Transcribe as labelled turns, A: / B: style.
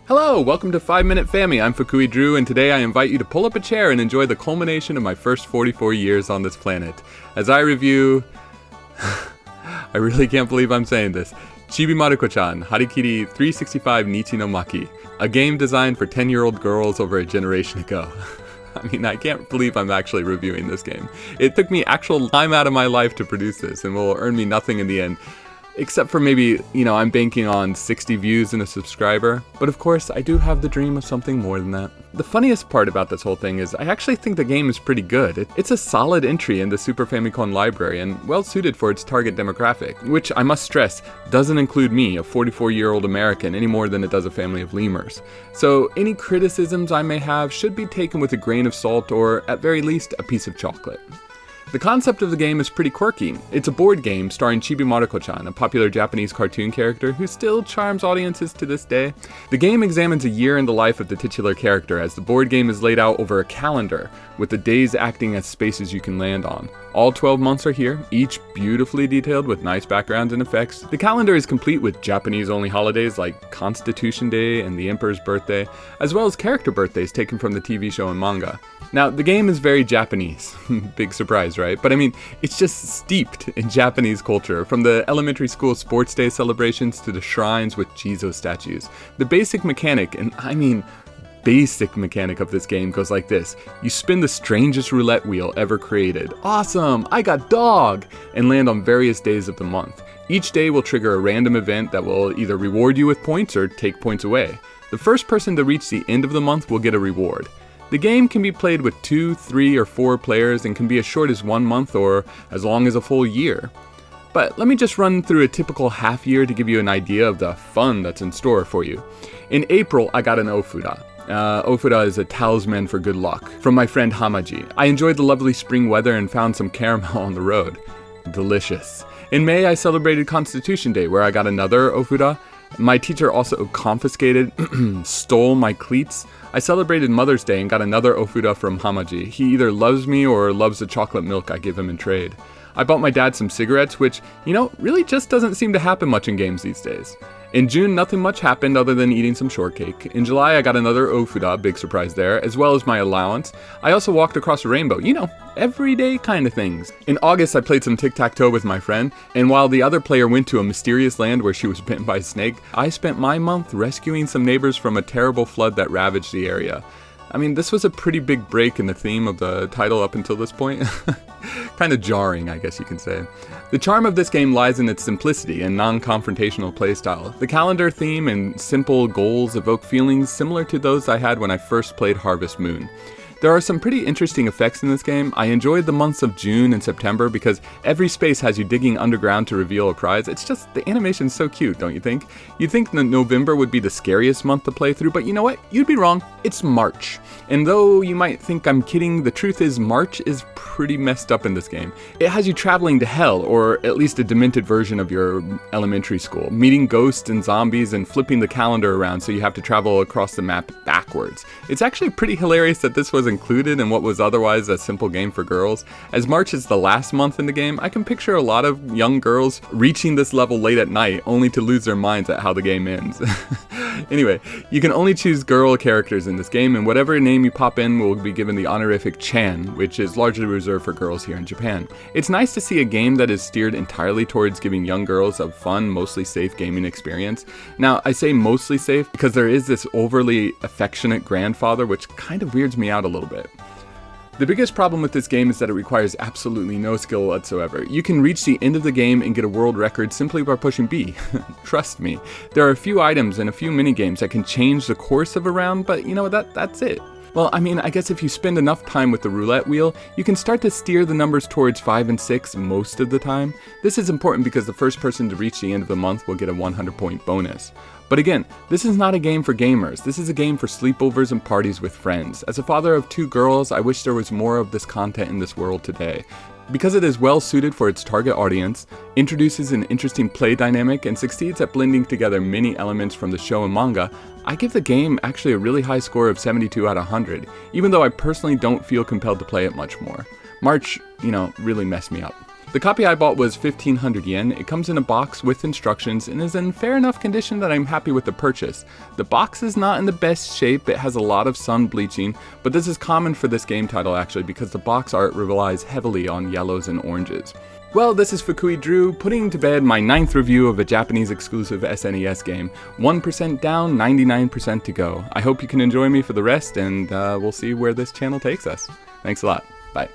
A: Hello, welcome to 5 Minute Fammy. I'm Fukui Drew, and today I invite you to pull up a chair and enjoy the culmination of my first 44 years on this planet. As I review... I really can't believe I'm saying this. Chibi Marukochan, Harikiri 365 Nichi no Maki. A game designed for 10-year-old girls over a generation ago. I mean, I can't believe I'm actually reviewing this game. It took me actual time out of my life to produce this, and will earn me nothing in the end. Except for maybe, I'm banking on 60 views and a subscriber. But of course, I do have the dream of something more than that. The funniest part about this whole thing is I actually think the game is pretty good. It's a solid entry in the Super Famicom library and well suited for its target demographic, which I must stress doesn't include me, a 44-year-old American, any more than it does a family of lemurs. So any criticisms I may have should be taken with a grain of salt or, at very least, a piece of chocolate. The concept of the game is pretty quirky. It's a board game starring Chibi Marukochan, a popular Japanese cartoon character who still charms audiences to this day. The game examines a year in the life of the titular character, as the board game is laid out over a calendar, with the days acting as spaces you can land on. All 12 months are here, each beautifully detailed with nice backgrounds and effects. The calendar is complete with Japanese-only holidays like Constitution Day and the Emperor's birthday, as well as character birthdays taken from the TV show and manga. Now, the game is very Japanese. Big surprise, right? But I mean, it's just steeped in Japanese culture, from the elementary school sports day celebrations to the shrines with Jizo statues. The basic mechanic, and I mean basic mechanic of this game goes like this. You spin the strangest roulette wheel ever created. Awesome! I got dog! And land on various days of the month. Each day will trigger a random event that will either reward you with points or take points away. The first person to reach the end of the month will get a reward. The game can be played with 2, 3, or 4 players and can be as short as 1 month or as long as a full year. But let me just run through a typical half year to give you an idea of the fun that's in store for you. In April, I got an Ofuda. Ofuda is a talisman for good luck, from my friend Hamaji. I enjoyed the lovely spring weather and found some caramel on the road. Delicious. In May, I celebrated Constitution Day, where I got another Ofuda. My teacher also confiscated, stole my cleats. I celebrated Mother's Day and got another Ofuda from Hamaji. He either loves me or loves the chocolate milk I give him in trade. I bought my dad some cigarettes, which, really just doesn't seem to happen much in games these days. In June, nothing much happened other than eating some shortcake. In July, I got another Ofuda, big surprise there, as well as my allowance. I also walked across a rainbow, everyday kind of things. In August, I played some tic-tac-toe with my friend, and while the other player went to a mysterious land where she was bitten by a snake, I spent my month rescuing some neighbors from a terrible flood that ravaged the area. I mean, this was a pretty big break in the theme of the title up until this point. Kind of jarring, I guess you can say. The charm of this game lies in its simplicity and non-confrontational playstyle. The calendar theme and simple goals evoke feelings similar to those I had when I first played Harvest Moon. There are some pretty interesting effects in this game. I enjoyed the months of June and September because every space has you digging underground to reveal a prize. It's just, the animation's so cute, don't you think? You'd think that November would be the scariest month to play through, but you know what? You'd be wrong. It's March. And though you might think I'm kidding, the truth is March is pretty messed up in this game. It has you traveling to hell, or at least a demented version of your elementary school, meeting ghosts and zombies and flipping the calendar around so you have to travel across the map backwards. It's actually pretty hilarious that this was included in what was otherwise a simple game for girls. As March is the last month in the game, I can picture a lot of young girls reaching this level late at night only to lose their minds at how the game ends. Anyway, you can only choose girl characters in this game, and whatever name you pop in will be given the honorific Chan, which is largely reserved for girls here in Japan. It's nice to see a game that is steered entirely towards giving young girls a fun, mostly safe gaming experience. Now, I say mostly safe because there is this overly affectionate grandfather, which kind of weirds me out a little bit. The biggest problem with this game is that it requires absolutely no skill whatsoever. You can reach the end of the game and get a world record simply by pushing B. Trust me. There are a few items and a few minigames that can change the course of a round, but that's it. Well, I mean, I guess if you spend enough time with the roulette wheel, you can start to steer the numbers towards 5 and 6 most of the time. This is important because the first person to reach the end of the month will get a 100-point bonus. But again, this is not a game for gamers. This is a game for sleepovers and parties with friends. As a father of 2 girls, I wish there was more of this content in this world today. Because it is well suited for its target audience, introduces an interesting play dynamic, and succeeds at blending together many elements from the show and manga, I give the game actually a really high score of 72 out of 100, even though I personally don't feel compelled to play it much more. March, really messed me up. The copy I bought was 1500 yen. It comes in a box with instructions and is in fair enough condition that I'm happy with the purchase. The box is not in the best shape, it has a lot of sun bleaching, but this is common for this game title actually because the box art relies heavily on yellows and oranges. Well, this is Fukui Drew, putting to bed my 9th review of a Japanese exclusive SNES game. 1% down, 99% to go. I hope you can enjoy me for the rest, and we'll see where this channel takes us. Thanks a lot. Bye.